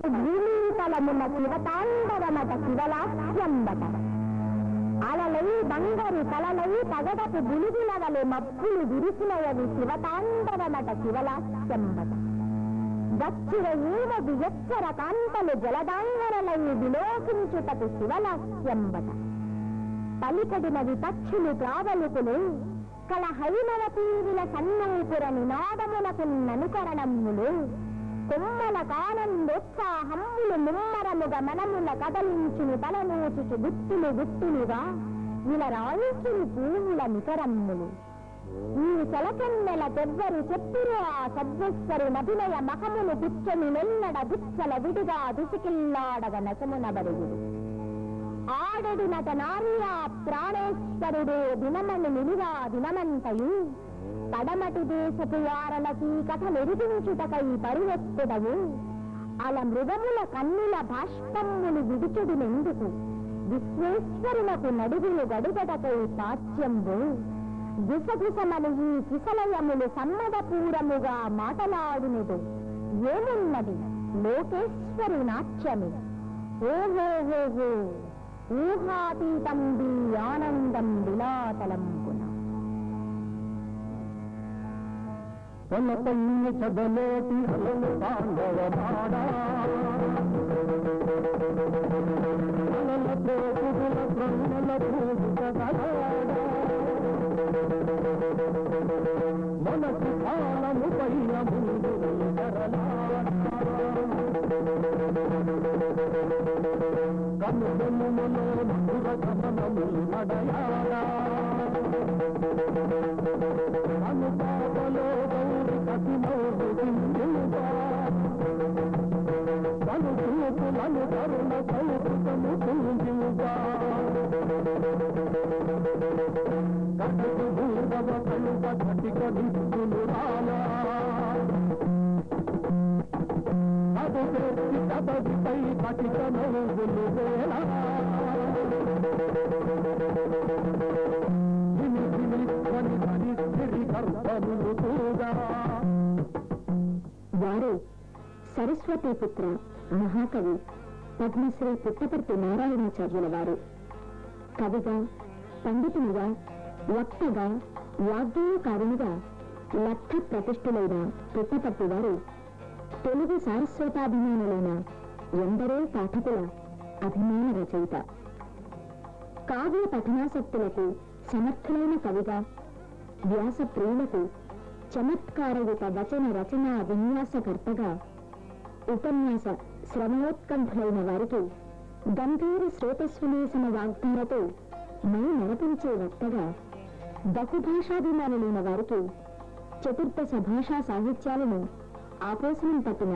పగలు భూమితలమున శివతాండవమట శివలాస్యంబట. అలలై బంగారు తలలై పగడపు బులుగులవలే మబ్బులు విరిసినయవి శివతాండవమట శివలాస్యంబట. దక్షిణ ఏమది ఎచ్చర కాంతలు జలదాంగరలై విలోకించుటకు శివలాస్యంబట. పలికడినవి పక్షులు ప్రావలుకులు కల హైమవ తీరుల సన్నూపుర నినాదమునకు ననుకరణములు. కొమ్మల కానందోత్సాహములు ముమ్మరముగా మనముల కదలించుని తలనూచుచు గుట్టులు గుట్టులుగా ఇలా రాయించుని పువ్వుల నికరమ్ములు. ఈ సెలకెన్నెల తెవ్వరు చెప్పిరు ఆ సద్వేశ్వరు నభినయ మఖమును గుచ్చని నెల్లడ గుచ్చల విడిగా దుసికిల్లాడగ నచమున బరుగుడు. ఆడడు నట నార్యా ప్రాణేశ్వరుడు దినమని నిలుగా దినమంతయు పడమటి దేశపు యారలకి కథ మెరిగించుటకై పరువెత్తుడవు. అల మృగముల కన్నుల బాష్పమ్ములు విడుచుడునెందుకు విశ్వేశ్వరులకు నడుగులు గడుగటకై పాచ్యంబు. గుసగుసమను ఈ కిసలయములు సమ్మదపూరముగా మాటలాడునిదు ఏమున్నది లోకేశ్వరు నాట్యమే. ఓహోహోహో ఊహాతీతం ది ఆనందం విలాతలంపున. చదలేటి హలలు పాండవమాడా మనసు కాలము పైన ముందు కనుగొమ్ములో మధుర గమనములు నడయాడా. అనుపాపలో గౌరి కసిమౌలు దిందుగా తను చూపులను కరుణ కౌతుకము కుంజుగా. కట్టుకు భూదవ కలుప కటిక దిక్కులు రాలా. అదు చేసి కబడిపై కటిక నవ్వులు వేళ. వారు సరస్వతీ పుత్ర మహాకవి పద్మశ్రీ పుట్టపర్తి నారాయణాచార్యుల వారు. కవిగా, పండితునిగా, వక్తగా, వాగ్గేయకారునిగా లక్ష ప్రతిష్ఠులైన పుట్టపర్తి వారు తెలుగు సారస్వతాభిమానులైన ఎందరో పాఠకుల అభిమాన రచయిత. కావ్య పఠనాసక్తులకు సమర్థులైన కవిగా, వ్యాస ప్రియులకు చమత్కారయుత వచన రచనా విన్యాసకర్తగా, ఉపన్యాస శ్రమోత్కంఠులైన వారికి గంభీర శ్రోతస్వనేసమ వాగ్ధారతో మై నరపించే వక్తగా, బహుభాషాభిమానులైన వారికి చతుర్దశ భాషా సాహిత్యాలను ఆపోసనం పట్టిన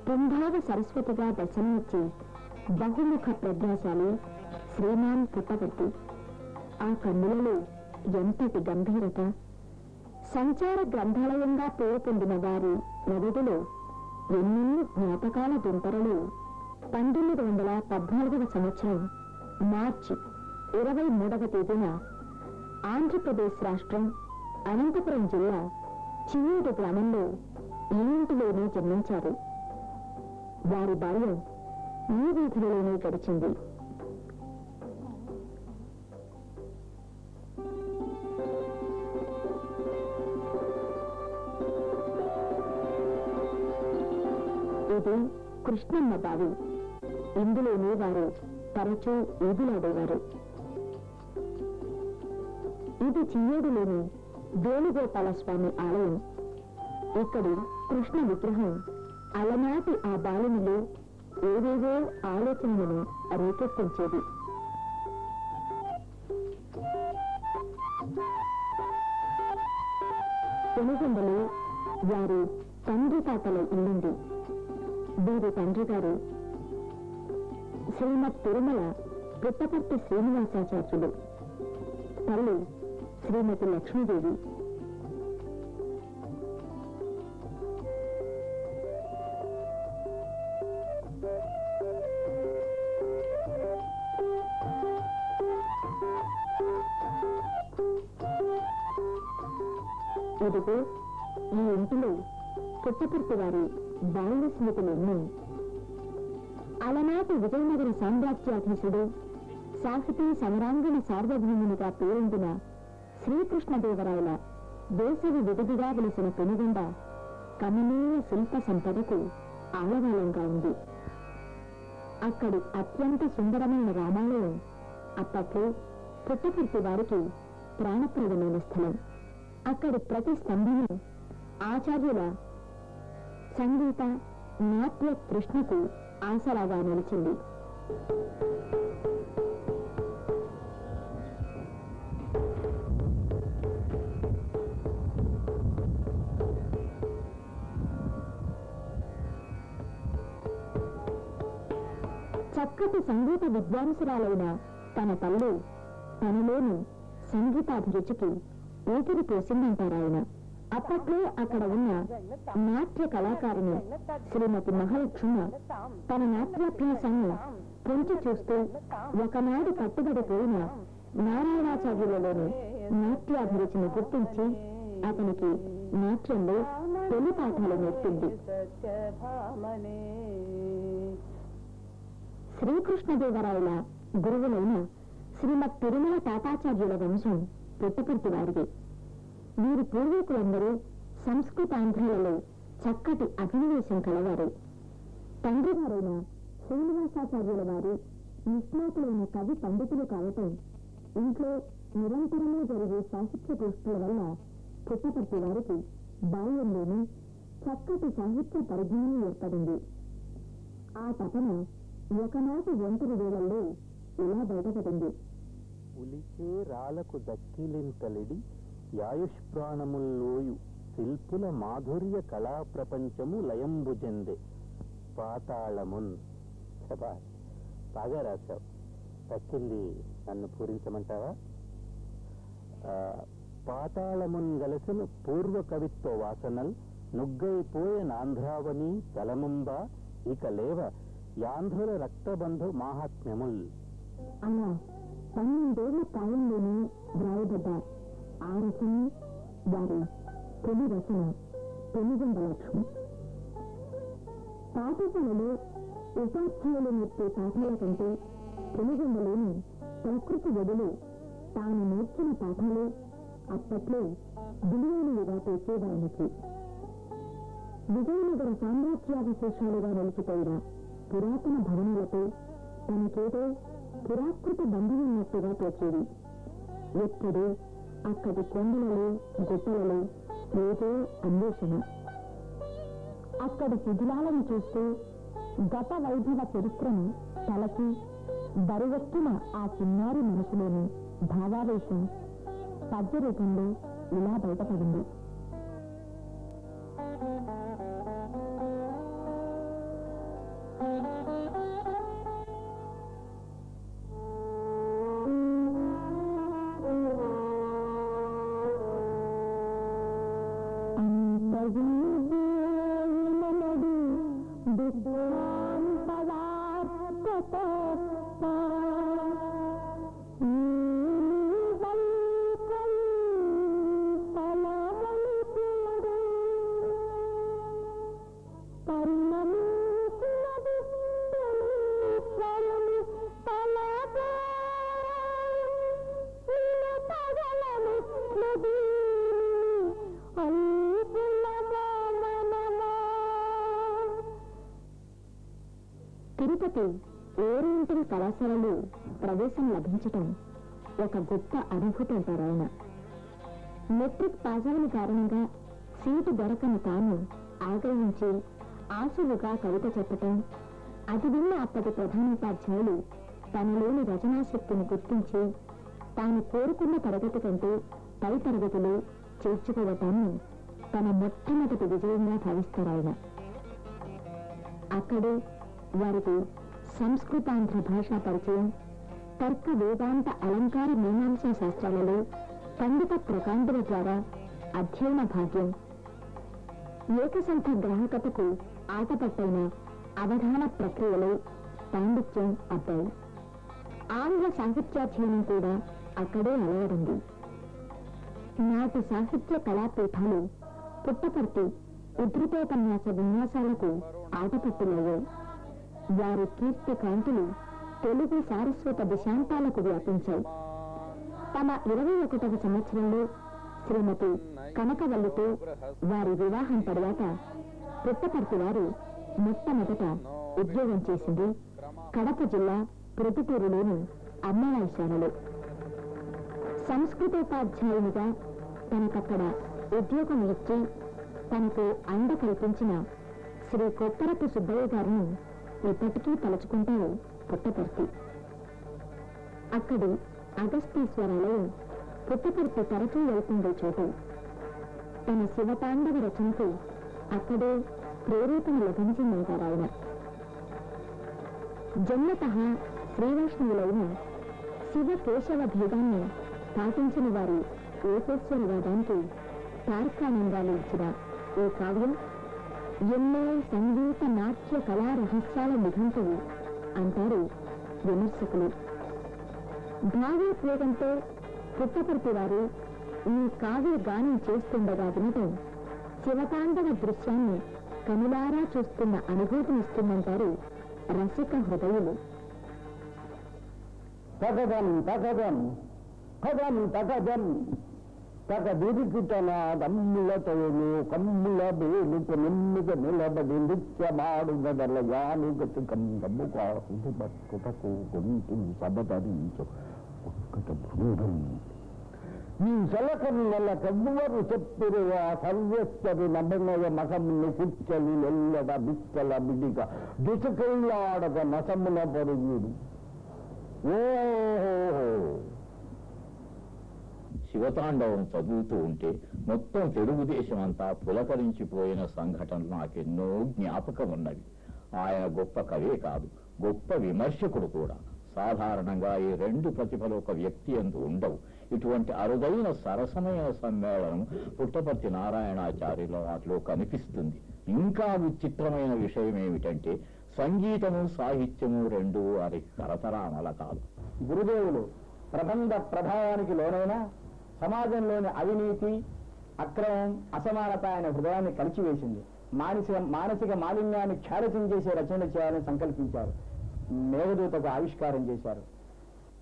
పుంభావ సరస్వతిగా దర్శనమిచ్చి బహుముఖ ప్రజ్ఞాశాలి శ్రీమాన్ పుట్టపర్తి. ఆ కన్నులలో ఎంతటి గంభీరత! సంచార గ్రంథాలయంగా పేరు పొందిన వారి నదుడిలో ఎన్నెన్ని జ్ఞాపకాల దుంపరలు 1914వ సంవత్సరం మార్చి 23వ తేదీన ఆంధ్రప్రదేశ్ రాష్ట్రం అనంతపురం జిల్లా చియ్యేడు గ్రామంలో ఈ ఇంటిలోనే జన్మించారు. వారి బాల్యం ఈ వీధిలోనే గడిచింది. ఇది కృష్ణమ్మ బావి. ఇందులోనే వారు తరచూ ఈదులాడేవారు. ఇది చియ్యేడులోని వేణుగోపాల స్వామి ఆలయం. ఇక్కడి కృష్ణ విగ్రహం అలనాటి ఆ బాలునిలో ఏవేవో ఆలోచనలను రేకెత్తించేది. పెనుగొండలో వారి తండ్రి తాతల ఇల్లుంది. వీరి తండ్రి గారు శ్రీమత్ తిరుమల పుట్టపర్తి శ్రీనివాసాచార్యులు, తల్లి శ్రీమతి లక్ష్మీదేవి. ఇదిగో ఈ ఇంటిలో పుట్టపర్తి వారి బాల్య స్మృతులన్నీ. అలనాటి విజయనగర సామ్రాజ్యాధీశుడు, సాహితీ సమరాంగణ సార్వభౌమునిగా పేరొందిన శ్రీకృష్ణదేవరాయల వేసవి విడిదిగా వెలిసిన పెనుగొండ కమనీయ శిల్ప సంపదకు ఆలవాలంగా ఉంది. అక్కడి అత్యంత సుందరమైన రామాలయం అప్పట్లో పుట్టపర్తి వారికి ప్రాణప్రదమైన స్థలం. అక్కడి ప్రతి స్తంభము ఆచార్యుల సంగీత నాట్య తృష్ణకు ఆసరాగా నిలిచింది. చక్కటి సంగీత విద్వాంసురాలైన తన తల్లి తనలోని సంగీతాభిరుచికి ఊపిరి పోసిందంటారాయన. అప్పట్లో అక్కడ ఉన్న నాట్య కళాకారిణి శ్రీమతి మహాలక్ష్మ తన నాట్యాభ్యాసాన్ని పొంచి చూస్తూ ఒకనాడు కట్టుబడిపోయిన నారాయణాచార్యులలోని నాట్యాభిరుచిని గుర్తించి అతనికి నాట్యంలో తొలి పాఠాలు నేర్పింది. శ్రీకృష్ణదేవరాయల గురువులైన శ్రీమత్ తిరుమల తాతాచార్యుల వంశం పుట్టపర్తి వారిది. వీరి పూర్వీకులందరూ సంస్కృతాంధ్రులలో చక్కటి అభినవేశం కలవారు. తండ్రి గారైన శ్రీనివాసాచార్యుల వారు నిష్ణాతులైన కవి పండితులు కావటం, ఇంట్లో నిరంతరమే జరిగే సాహిత్య గోష్ఠుల వల్ల పుట్టపర్తి వారికి బాల్యంలోనే చక్కటి సాహిత్య పరిజ్ఞానం ఏర్పడింది. ఆ తపన ఒకనాటి ఒంటరి వేళల్లో ఇలా బయటపడింది. ఉలిచే రాలకు దక్కిలింతలిడి యాయుష్ప్రాణముల్లోయు శిల్పుల మాధుర్య కళా ప్రపంచము లయంబుజెందే పాతాళమున్. బాగా రాశావు. దక్కింది నన్ను పూరించమంటావా? పాతాళమున్ గలసిన పూర్వ కవిత్వ వాసనల్ నుగ్గైపోయే నాంధ్రావని తలముంబ ఇక లేవ యాంధ్రుల రక్తబంధు మాహాత్మ్యముల్. అలా 12 ఏళ్ల కాలంలోనే వ్రాయబడ్డ ఆ రచన వారి తొలి రచన పెనుగొండ లక్ష్మి. పాఠశాలలో ఉపాధ్యాయులు నేర్పే పాఠాల కంటే పెనుగొండలోని ప్రకృతి గదులు తాను నేర్చిన పాఠాలు అప్పట్లో విలువైనవిగా తోచేవానికి. విజయనగర సామ్రాజ్యావశేషాలుగా నిలిచిపోయిన పురాతన భవనాలతో తనకేదో పురాకృత బంధం ఉన్నట్టుగా తోచేది. ఎప్పుడూ అక్కడి కొండలలో గుట్టలలో ఏదో అన్వేషణ. అక్కడి శిథిలాలను చూస్తూ గత వైభవ చరిత్రను తలకి బరువెక్కిన ఆ చిన్నారి మనసులోని భావావేశం పద్య రూపంలో ఇలా బయటపడింది. తిరుపతి ఓరియంటల్ కళాశాలలో ప్రవేశం లభించటం ఒక గొప్ప అనుభూతి అంటారాయన. మెట్రిక్ పాసైన కారణంగా సీటు దొరకని తాను ఆగ్రహించి ఆశలుగా కవిత చెప్పటం, అది విన్న అప్పటి ప్రధానోపాధ్యాయులు తనలోని రచనాశక్తిని గుర్తించి తాను కోరుకున్న తరగతి కంటే పై తరగతిలో చేర్చుకోవటాన్ని తన మొట్టమొదటి విజయంగా భావిస్తారాయన. అక్కడే వారికి సంస్కృతాంధ్ర భాషా పరిచయం, తర్క వేదాంత అలంకార మీమాంసా శాస్త్రాలలో పండిత ప్రకాండుల ద్వారా అధ్యయన భాగ్యం, ఏకసంఖ్య గ్రాహకతకు ఆటపట్టైన అవధాన ప్రక్రియలో పాండిత్యం అబ్బాయి. ఆంగ్ల సాహిత్యాధ్యయనం కూడా అక్కడే అలవడింది. నాటి సాహిత్య కళాపీఠాలు పుట్టపర్తి ఉద్ధృతోపన్యాస విన్యాసాలకు ఆటపట్టులయ్యాయి. వారి కీర్తి కాంతులు తెలుగు సారస్వత దిశాంతాలకు వ్యాపించాయి. తమ 21వ సంవత్సరంలో శ్రీమతి కనకవల్లితో వారి వివాహం తర్వాత పుట్టపర్తి వారు మొట్టమొదట ఉద్యోగం చేసింది కడప జిల్లా ప్రొద్దుటూరులోని అమ్మవారిశాలలో. సంస్కృతోపాధ్యాయునిగా తనకక్కడ ఉద్యోగం ఇచ్చి తనకు అండ కల్పించిన శ్రీ కొత్తరపు సుబ్బయ్య గారిని ఇప్పటికీ తలుచుకుంటారు పుట్టపర్తి. అక్కడి అగస్తీశ్వరాలయం పుట్టపర్తి తరచూ వెళ్తుండే చోటు. తన శివతాండవ రచనకు అక్కడే ప్రేరేపణ లభించిందంటారాయన. జన్మతః శ్రీవైష్ణవులైన శివ కేశవ భేదాన్ని పాటించిన వారి ఏకేశ్వరవాదానికి తార్కాణంగాలు ఇచ్చిన ఈ కావ్యం ఎన్నో సంగీత నాట్య కళా రహస్యాల నిఘంటువు అంటారు విమర్శకులు. భావోద్వేగంతో పుట్టపర్తి వారు ఈ కావ్య గానం చేస్తుండగా వినటం శివతాండవ దృశ్యాన్ని కనులారా చూస్తున్న అనుభూతినిస్తుందంటారు రసిక హృదయులు. తగదం తగదం కదం తగదం తగదిరికిటనాదమ్ములతోను కమ్ముల బేలుకు నిమ్మిగ నిలబడి నృత్యమాడుగదల యానుగతి కమ్ము కాకుటకు గొంతులు సబదరించు ఒక్కట భృంగం ఈ సలకన్నల కవ్వరు చెప్పిరువా సర్వస్వరి నభనయ మసమును కుచ్చలి ఎల్లద బిక్కల బిడిగ దుసకైలాడగ నసమున పరుగుడు. శివతాండవం చదువుతూ ఉంటే మొత్తం తెలుగుదేశం అంతా పులకరించిపోయిన సంఘటనలు నాకెన్నో జ్ఞాపకం ఉన్నవి. ఆయన గొప్ప కవే కాదు, గొప్ప విమర్శకుడు కూడా. సాధారణంగా ఈ రెండు ప్రతిభలు ఒక వ్యక్తి అందు ఉండవు. ఇటువంటి అరుదైన సరసమైన సమ్మేళనం పుట్టపర్తి నారాయణాచార్యుల వాటిలో కనిపిస్తుంది. ఇంకా విచిత్రమైన విషయం ఏమిటంటే సంగీతము సాహిత్యము రెండు వారి కరతరామలకాలు. గురుదేవులు ప్రబంధ ప్రభావానికి లోనైన సమాజంలోని అవినీతి, అక్రమం, అసమానత ఆయన హృదయాన్ని కలిచివేసింది. మానసిక మాలిన్యాన్ని క్షాళితం చేసే రచనలు చేయాలని సంకల్పించారు. మేఘదూతకు ఆవిష్కారం చేశారు.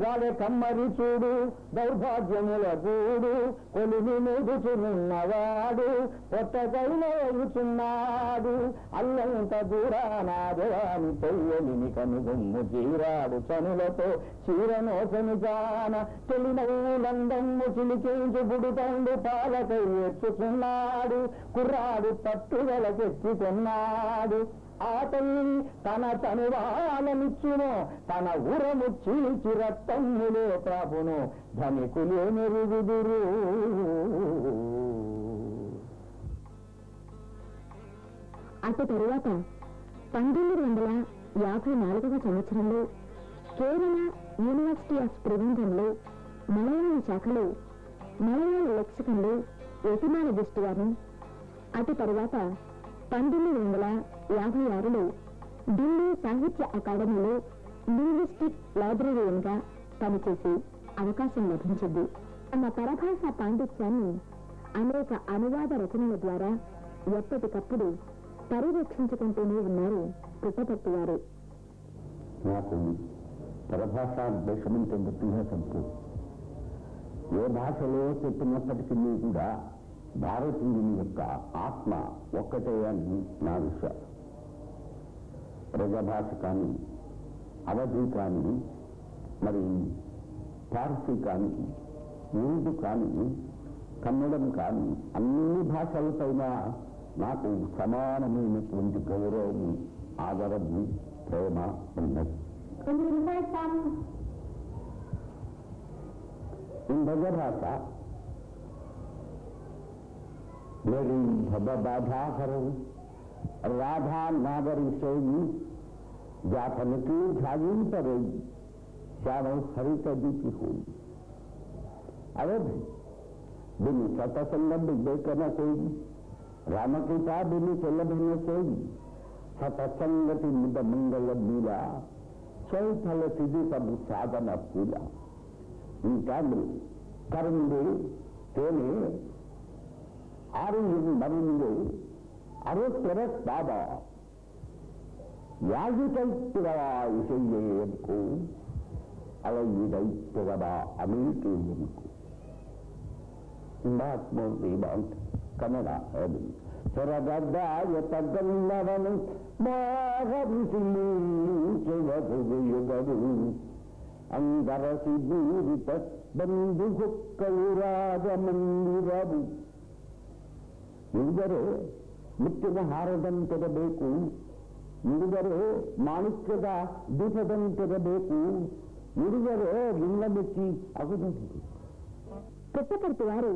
వాడే కమ్మరి చూడు దౌర్భాగ్యముల గూడు కొలిని మెదుచున్నవాడు కొత్తగైన ఎగుచున్నాడు అల్లంత దూరానాదేవాని తెయ్యలిని కనుగొమ్ము జీరాడు చనులతో చీరనోసని జాన తెలినవులందమ్ము చిలికించు బుడుతండు పాలకై ఎత్తుచున్నాడు కుర్రాడు పట్టుదలకెత్తుకున్నాడు. ఆతల్లి తన తనువాలనిచ్చును తన ఉరము చీల్చి రక్తమ్ములో ప్రాపును ధనికులే మెరుగుదురు. అటు తరువాత 1954వ సంవత్సరంలో కేరళ యూనివర్సిటీ ఆఫ్ త్రివేంద్రంలో మలయాళ శాఖలో మలయాళ లెక్సికన్లో ఎటిమాలజిస్ట్ గాను, అటు తరువాత 1956లో ఢిల్లీ సాహిత్య అకాడమీలో లింగ్విస్టిక్ లైబ్రరీయన్ గా పనిచేసే అవకాశం లభించింది. తమ పరభాష పాండిత్యాన్ని అనేక అనువాద రచనల ద్వారా ఎప్పటికప్పుడు పరిరక్షించుకుంటూనే ఉన్నారు పుట్టపర్తి వారు. నాకు పరభాషా ద్వేషమంటే గట్టిగా సంపు. ఏ భాషలో చెప్పినప్పటికీ కూడా భారతీయుని యొక్క ఆత్మ ఒక్కటే అని నా విషయం. ప్రజాభాష కానీ, అవధి కానీ, మరి పార్సీ కానీ, ఉర్దూ కానీ, కన్నడం కానీ అన్ని భాషలపైన నాకు సమానమైనటువంటి గౌరవం, ఆదరం, ప్రేమ ఉన్నది. బ్రజభాష मेरी भव बाधा करो राधा नागरी सोई जाफन की झागी परोई श्याम हरित दीपी हुई. अरे बिन सतसंग विवेक न कोई राम कृपा बिन सुलभ न कोई सतसंगति मुद मंगल लीला सोई फल सिद्धि सब साधन पूजा. ఇంకా కరుణుడు తేనే ఆరు మరుండు అరో తెరస్ బాబా యాజికైత్యవా విషయేంకు అలయిదైత్యవా అమీకేంకు ಕನ್ನಡ ಸ್ವರಗಡ್ಡಾಯ ತಗಲ್ಲವನು ಮಾಹರಿಸಿಯುಗರು ಅಂಗರಸಿ ದೂರಿತ ಬಂದು ಹೊಕ್ಕವು ರಾಜಮಂದಿರವು ನುಡಿದರೆ ಮುತ್ತಿನ ಹಾರದಂತಿರಬೇಕು, ನುಡಿದರೆ ಮಾಣಿಕ್ಯದ ದೀಪದಂತಿರಬೇಕು, ನುಡಿದರೆ ಲಿಂಗಮೆಚ್ಚಿ ಅಗುವುದು. పుట్టపర్తి వారు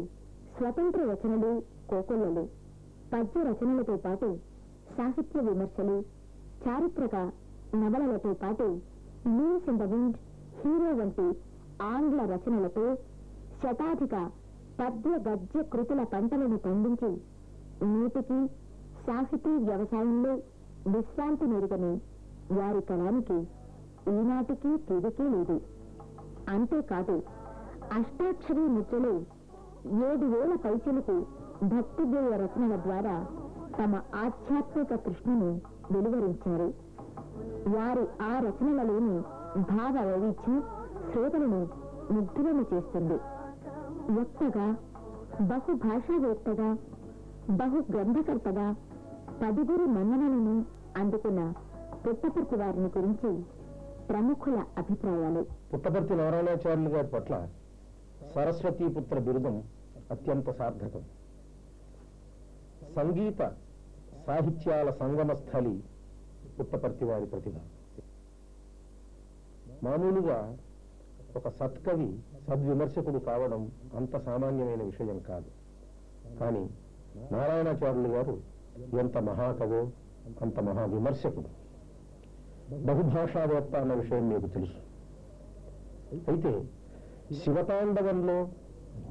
స్వతంత్ర రచనలు, కోకొల్లలు, పద్య రచనలతో పాటు సాహిత్య విమర్శలు, చారిత్రక నవలలతో పాటు leaves in the wind, hero వంటి ఆంగ్ల రచనలతో శతాధిక పద్య గద్య కృతుల పంటలను పండించి నేటికి సాహితీ వ్యవసాయంలో విశ్రాంతి మెరుగని వారి కళానికి ఈనాటికి తిరిగి లేదు. అంతేకాదు, అష్టాక్షరీ ముద్రలో 7,000 పైచలకు భక్తిగేయ రచనల ద్వారా తమ ఆధ్యాత్మిక కృష్ణను వెలువరించారు. వారి ఆ రచనలలోని భావ వైవిధ్యం శ్రోతలను ముగ్ధులను చేస్తుంది. వక్తగా, బహుభాషావేత్తగా, బహు గ్రంథకర్తగా 10 మన్ననలను అందుకున్న పుట్టపర్తి వారిని గురించి ప్రముఖుల అభిప్రాయాలు. పుట్టపర్తి నారాయణాచార్యులు గారి పట్ల సరస్వతీపుత్ర బిరుదం అత్యంత సార్థకం. సంగీత సాహిత్యాల సంగమ స్థలి పుట్టపర్తి వారి ప్రతిభ. మామూలుగా ఒక సత్కవి సద్విమర్శకుడు కావడం అంత సామాన్యమైన విషయం కాదు. కానీ నారాయణాచార్యులు గారు ఎంత మహాకవో అంత మహావిమర్శకుడు, బహుభాషావేత్త అన్న విషయం మీకు తెలుసు. అయితే శివతాండవంలో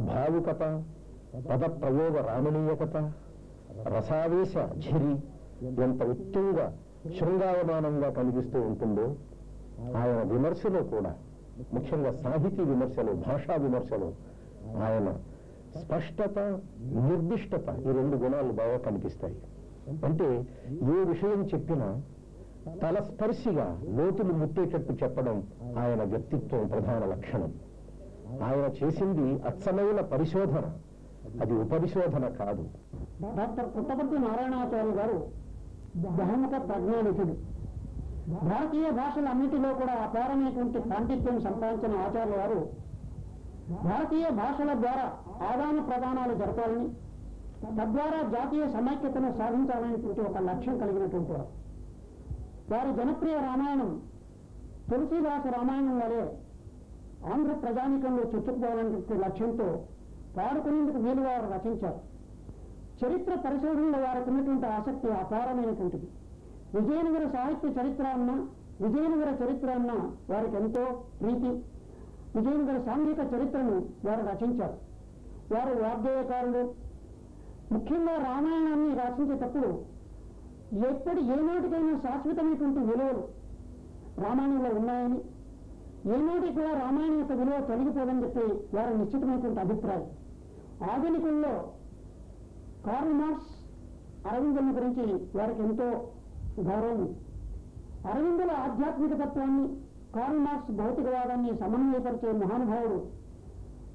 భావుకత, పద ప్రయోగ రామణీయకత, రసావేశ ఝరి ఎంత ఉత్తుంగ శృంగాయమానంగా కనిపిస్తూ ఉంటుందో, ఆయన విమర్శలో కూడా, ముఖ్యంగా సాహితీ విమర్శలు, భాషా విమర్శలు ఆయన స్పష్టత, నిర్దిష్టత ఈ 2 గుణాలు బాగా కనిపిస్తాయి. అంటే ఏ విషయం చెప్పినా తలస్పర్శిగా లోతులు ముట్టేటట్టు చెప్పడం ఆయన వ్యక్తిత్వం ప్రధాన లక్షణం. ఆయన చేసింది అచ్చమైన పరిశోధన, అది ఉపరిశోధన కాదు. డాక్టర్ పుట్టపర్తి నారాయణాచార్య గారు బహుముఖ ప్రజ్ఞానికుడు. భారతీయ భాషలన్నిటిలో కూడా అపారమైనటువంటి పాండిత్యం సంపాదించిన ఆచార్య గారు భారతీయ భాషల ద్వారా ఆదాన ప్రదానాలు జరపాలని, తద్వారా జాతీయ సమైక్యతను సాధించాలనేటువంటి ఒక లక్ష్యం కలిగినటువంటి వారు. వారి జనప్రియ రామాయణం తులసీదాస రామాయణం వలె ఆంధ్ర ప్రజానికంలో చుట్టుకుపోవాలనే లక్ష్యంతో పాడుకునేందుకు వీలు వారు రచించారు. చరిత్ర పరిశోధనలో వారికి ఉన్నటువంటి ఆసక్తి అపారమైనటువంటిది. విజయనగర సాహిత్య చరిత్ర అన్న, విజయనగర చరిత్ర అన్న వారికి ఎంతో ప్రీతి. విజయనగర సాంఘిక చరిత్రను వారు రచించారు. వారు వాగ్గేయకారులు. ముఖ్యంగా రామాయణాన్ని రచించేటప్పుడు ఏనాటికైనా శాశ్వతమైనటువంటి విలువలు రామాయణంలో ఉన్నాయని, ఏనాటికి కూడా రామాయణం యొక్క విలువ తొలగిపోదని చెప్పి వారి నిశ్చితమైనటువంటి అభిప్రాయం. ఆధునికుల్లో కార్ల్ మార్క్స్, అరవిందుల గురించి వారికి ఎంతో గౌరవం. అరవిందుల ఆధ్యాత్మిక తత్వాన్ని, కార్ల్ మార్క్స్ భౌతికవాదాన్ని సమన్వయపరిచే మహానుభావుడు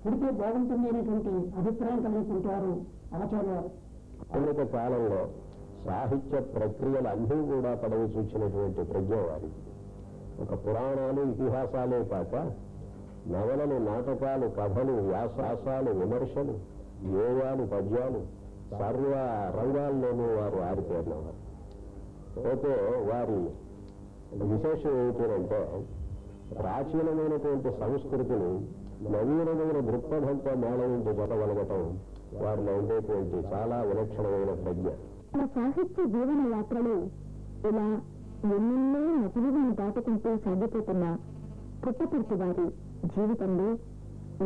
పుడితే బాగుంటుంది అనేటువంటి అభిప్రాయం కలిగినటువంటి వారు ఆచార్యాలు. ఆధునిక కాలంలో సాహిత్య ప్రక్రియలు అన్నీ కూడా పడవ చూచినటువంటి ప్రజ్ఞ వారి. ఒక పురాణాలు, ఇతిహాసాలే కాక నవలలు, నాటకాలు, కథలు, వ్యాసాలు, విమర్శలు, గేయాలు, పద్యాలు సర్వ రంగాల్లోనూ వారు ఆరితేరినవారు. అయితే వారి విశేషం ఏమిటంటే ప్రాచీనమైనటువంటి సంస్కృతిని నవీనమైన దృక్పథంతో మేళవించి జతగలగటం వారిలో ఉండేటువంటి చాలా విలక్షణమైన ప్రజ్ఞ. మన సాహిత్య జీవన యాత్రలో ఇలా ఎన్నెన్నో నటులను దాటుకుంటూ సాగిపోతున్న పుట్టపర్తి వారి జీవితంలో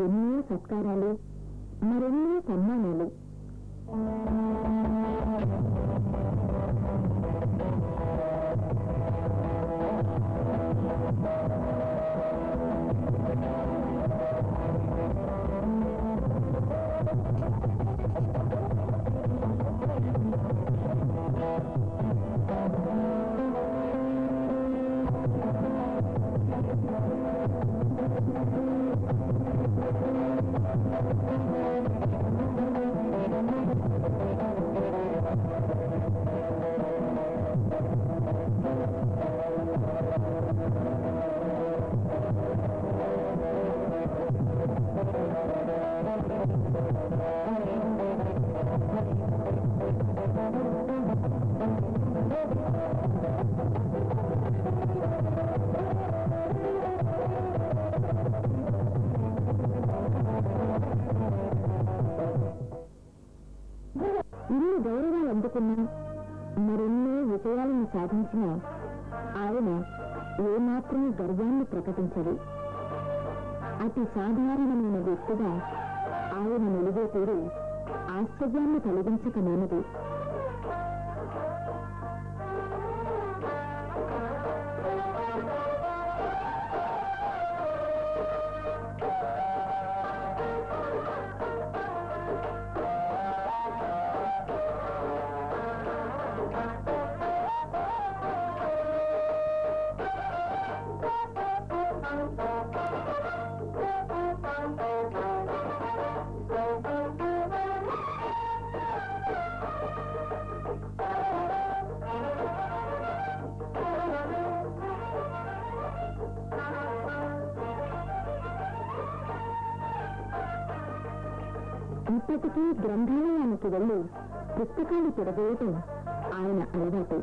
ఎన్నో సత్కారాలు, మరెన్నో సన్మానాలు. ఇన్ని గౌరవాలు అందుకున్న మరెన్నో విజయాలను సాధించిన ఆయన ఏమాత్రం గర్వాన్ని ప్రకటించరు. అతి సాధారణమైన వ్యక్తిగా ఆయన నిలిగే తీరు ఆశ్చర్యాన్ని కలిగించకనేనది. ఇప్పటికీ గ్రంథాలయానికి వెళ్లి పుస్తకాలు తిరగేయటం ఆయన అలవాటు.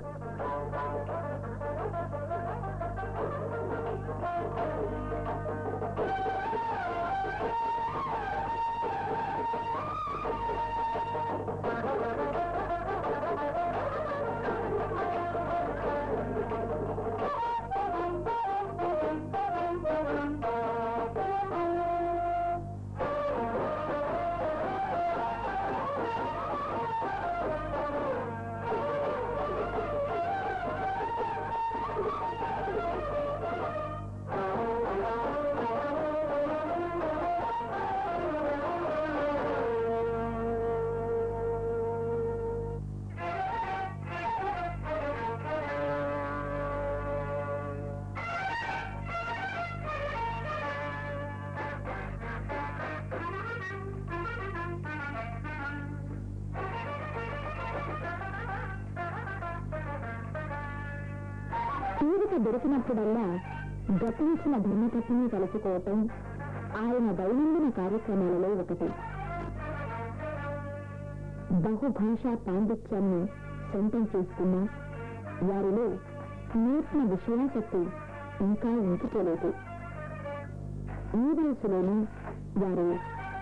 తీరిక దొరికినప్పుడల్లా గతించిన ధర్మపత్నిని కలుసుకోవటం ఆయన దైనందిన కార్యక్రమాలలో ఒకటి. బహుభాషా పాండిత్యాన్ని సొంతం చేసుకున్న వారిలో నూతన విషయాసక్తి ఇంకా ఉంచుకోలేదు. ఈ వయసులోనూ వారు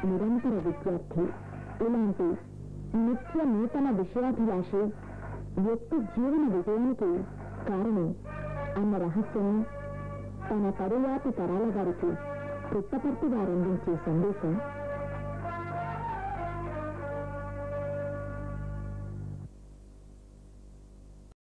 నిరంతర విద్యార్థి. ఇలాంటి నిత్య నూతన విషయాభిలాషి వ్యక్తి జీవన విజయానికి కారణం అన్న రహస్యం తన తరువాతి తరాల వారికి పుట్టపర్తి వారందించే సందేశం